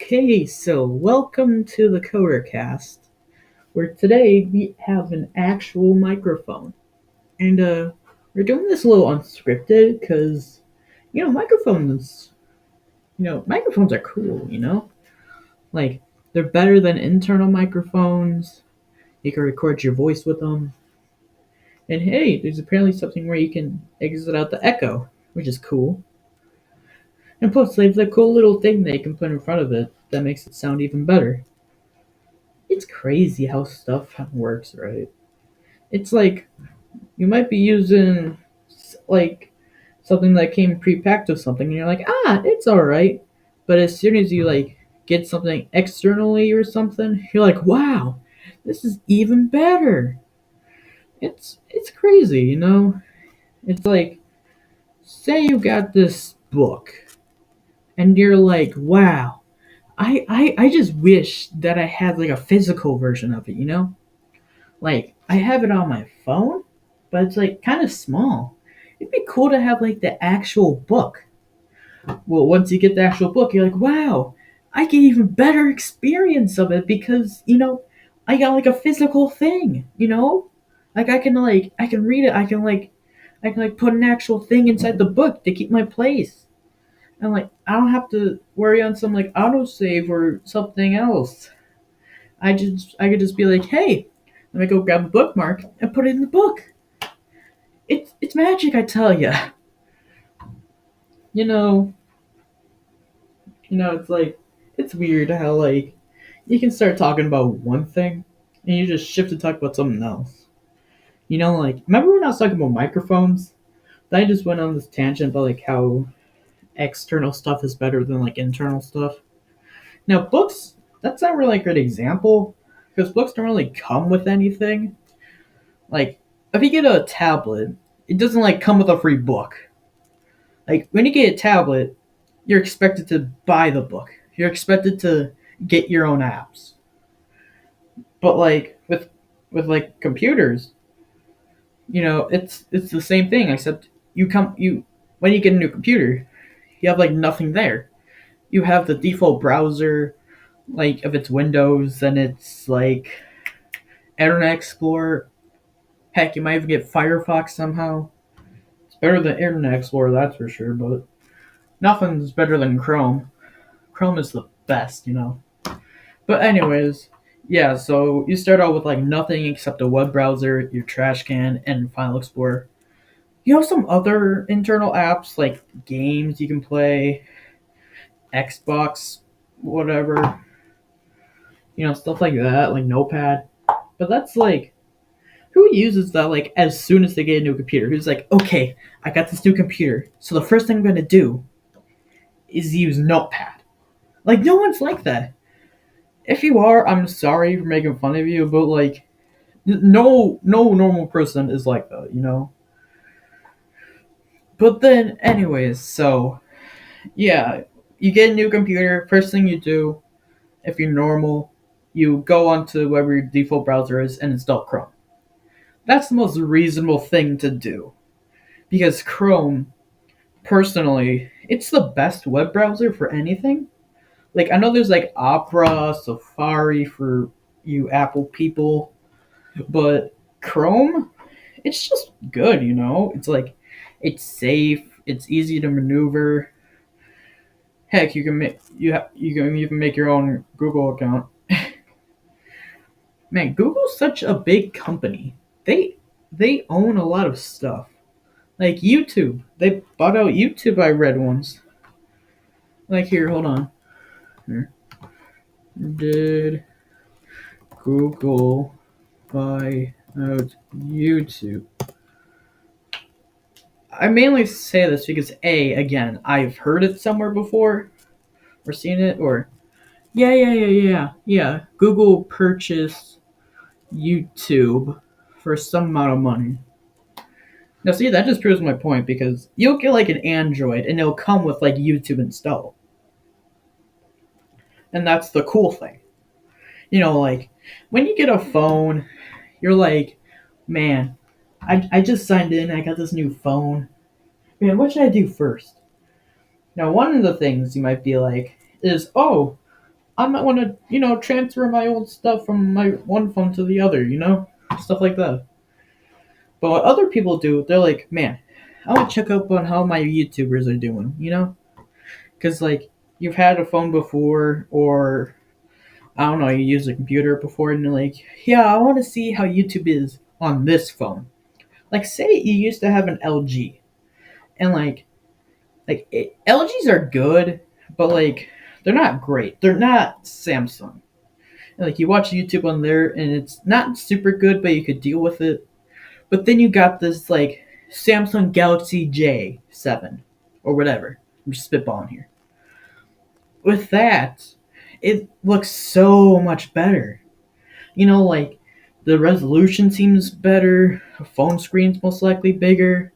Okay, so welcome to the Codercast, where today we have an actual microphone. And we're doing this a little unscripted because, microphones are cool, Like, they're better than internal microphones. You can record your voice with them. And hey, there's apparently something where you can exit out the echo, which is cool. And plus, they have a cool little thing that you can put in front of it that makes it sound even better. It's crazy how stuff works, right? It's like you might be using like something that came pre-packed with something, and you're like, it's all right. But as soon as you get something externally or something, you're like, wow, this is even better. It's crazy, you know. It's like, say you got this book, and you're like, wow, I just wish that I had like a physical version of it, you know. Like, I have it on my phone, but it's like kind of small. It'd be cool to have like the actual book. Well, once you get the actual book, you're like, wow, I get even better experience of it because, I got like a physical thing, Like I can read it, I can put an actual thing inside the book to keep my place. And like I don't have to worry on some like autosave or something else. I could just be like, hey, let me go grab a bookmark and put it in the book. It's magic, I tell ya. You know, it's like it's weird how you can start talking about one thing and you just shift to talk about something else. Like remember when I was talking about microphones? I just went on this tangent about like how external stuff is better than like internal stuff. Now books, that's not really a good example because books don't really come with anything. Like if you get a tablet, it doesn't like come with a free book. Like when you get a tablet, you're expected to buy the book. You're expected to get your own apps. But like with like computers, it's the same thing except you when you get a new computer, you have like nothing there. You have the default browser, like if it's Windows, then it's like Internet Explorer. Heck, you might even get Firefox somehow. It's better than Internet Explorer, that's for sure, but nothing's better than Chrome. Chrome is the best. But anyways, yeah, so you start out with like nothing except a web browser, your trash can, and File Explorer. You have some other internal apps like games you can play, Xbox, whatever, stuff like that, like Notepad. But that's like, who uses that like as soon as they get a new computer? Who's like, okay, I got this new computer, so the first thing I'm gonna do is use Notepad. Like, no one's like that. If you are, I'm sorry for making fun of you, but like, no normal person is like that. But then, anyways, so yeah, you get a new computer. First thing you do, if you're normal, you go onto whatever your default browser is and install Chrome. That's the most reasonable thing to do because Chrome, personally, it's the best web browser for anything. Like I know there's like Opera, Safari for you Apple people, but Chrome, it's just good. It's like it's safe, it's easy to maneuver. Heck, you can even make your own Google account. Man, Google's such a big company. They own a lot of stuff. Like YouTube, they bought out YouTube. I read once. Like here, hold on. Here. Did Google buy out YouTube? I mainly say this because again, I've heard it somewhere before, or seen it, or yeah. Google purchased YouTube for some amount of money. Now, see, that just proves my point because you'll get like an Android and it'll come with like YouTube installed, and that's the cool thing. Like when you get a phone, you're like, man, I just signed in. I got this new phone. Man, what should I do first? Now, one of the things you might be like is, oh, I might want to, transfer my old stuff from my one phone to the other, stuff like that. But what other people do, they're like, man, I want to check up on how my YouTubers are doing, because like you've had a phone before, or I don't know, you used a computer before, and you're like, yeah, I want to see how YouTube is on this phone. Like, say you used to have an LG, and LGs are good, but like they're not great. They're not Samsung. And, like you watch YouTube on there, and it's not super good, but you could deal with it. But then you got this like Samsung Galaxy J7 or whatever. I'm just spitballing here. With that, it looks so much better. Like the resolution seems better. The phone screen's most likely bigger.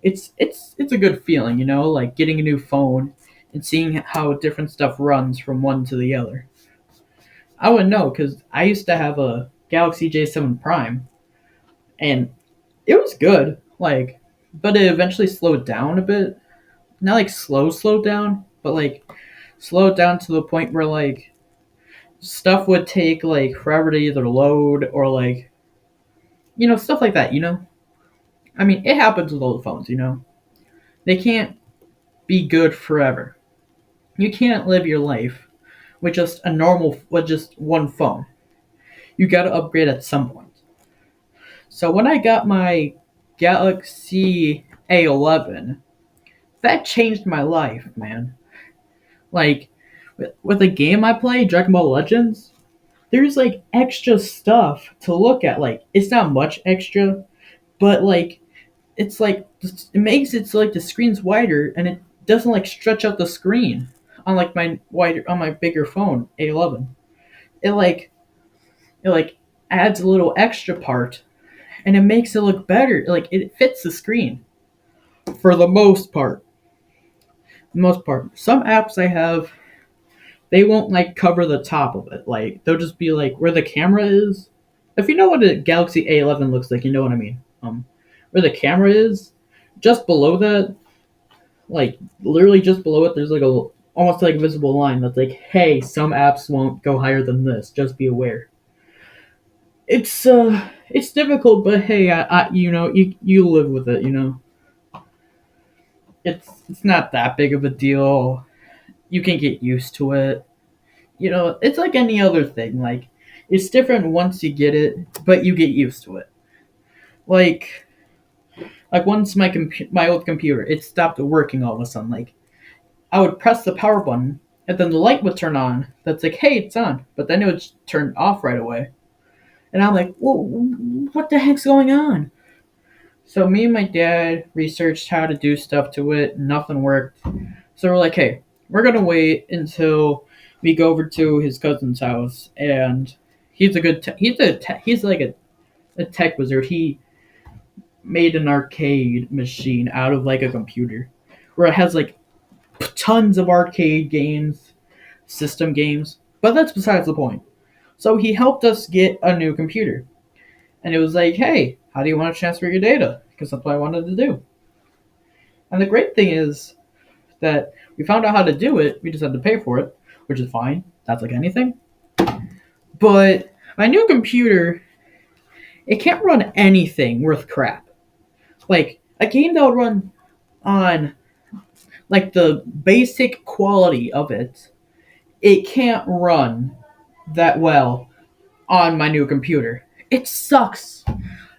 It's a good feeling. Like getting a new phone and seeing how different stuff runs from one to the other. I would know because I used to have a Galaxy J7 Prime, and it was good. But it eventually slowed down a bit. Not like slowed down, but like slowed down to the point where like stuff would take like forever to either load or like stuff like that. I mean, it happens with old phones. They can't be good forever. You can't live your life with just one phone. You got to upgrade at some point. So when I got my Galaxy A11, that changed my life, man. Like with the game I play, Dragon Ball Legends, there's like extra stuff to look at. Like it's not much extra, but like it's like it makes it so like the screen's wider and it doesn't like stretch out the screen on like my bigger phone A11. It like it like adds a little extra part and it makes it look better. Like it fits the screen for the most part. Some apps I have, they won't like cover the top of it. Like they'll just be like where the camera is. If you know what a Galaxy A11 looks like, you know what I mean. Where the camera is, just below that, like literally just below it, there's like a almost like a visible line that's like, "Hey, some apps won't go higher than this. Just be aware." It's difficult, but hey, you live with it. It's not that big of a deal. You can get used to it. It's like any other thing. Like, it's different once you get it, but you get used to it. Like, once my old computer, it stopped working all of a sudden. Like, I would press the power button, and then the light would turn on. That's like, hey, it's on. But then it would turn off right away. And I'm like, whoa, what the heck's going on? So me and my dad researched how to do stuff to it. Nothing worked. So we're like, hey, we're gonna wait until we go over to his cousin's house, and he's a good. He's like a tech wizard. He made an arcade machine out of like a computer, where it has like tons of arcade games, system games. But that's besides the point. So he helped us get a new computer, and it was like, hey, how do you want to transfer your data? Because that's what I wanted to do. And the great thing is that we found out how to do it. We just had to pay for it, which is fine. That's like anything. But my new computer, it can't run anything worth crap. Like a game that would run on like the basic quality of it, it can't run that well on my new computer. It sucks.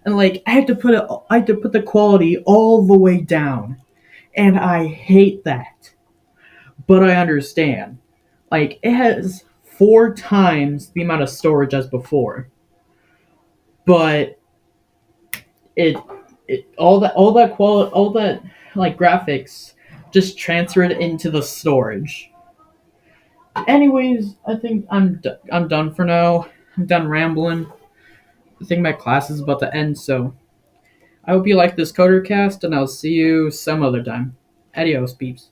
And like I had to put the quality all the way down. And I hate that. But I understand. Like it has 4 times the amount of storage as before. But it all that like graphics just transferred into the storage. Anyways, I think I'm done for now. I'm done rambling. I think my class is about to end, so I hope you like this Codercast, and I'll see you some other time. Adios, peeps.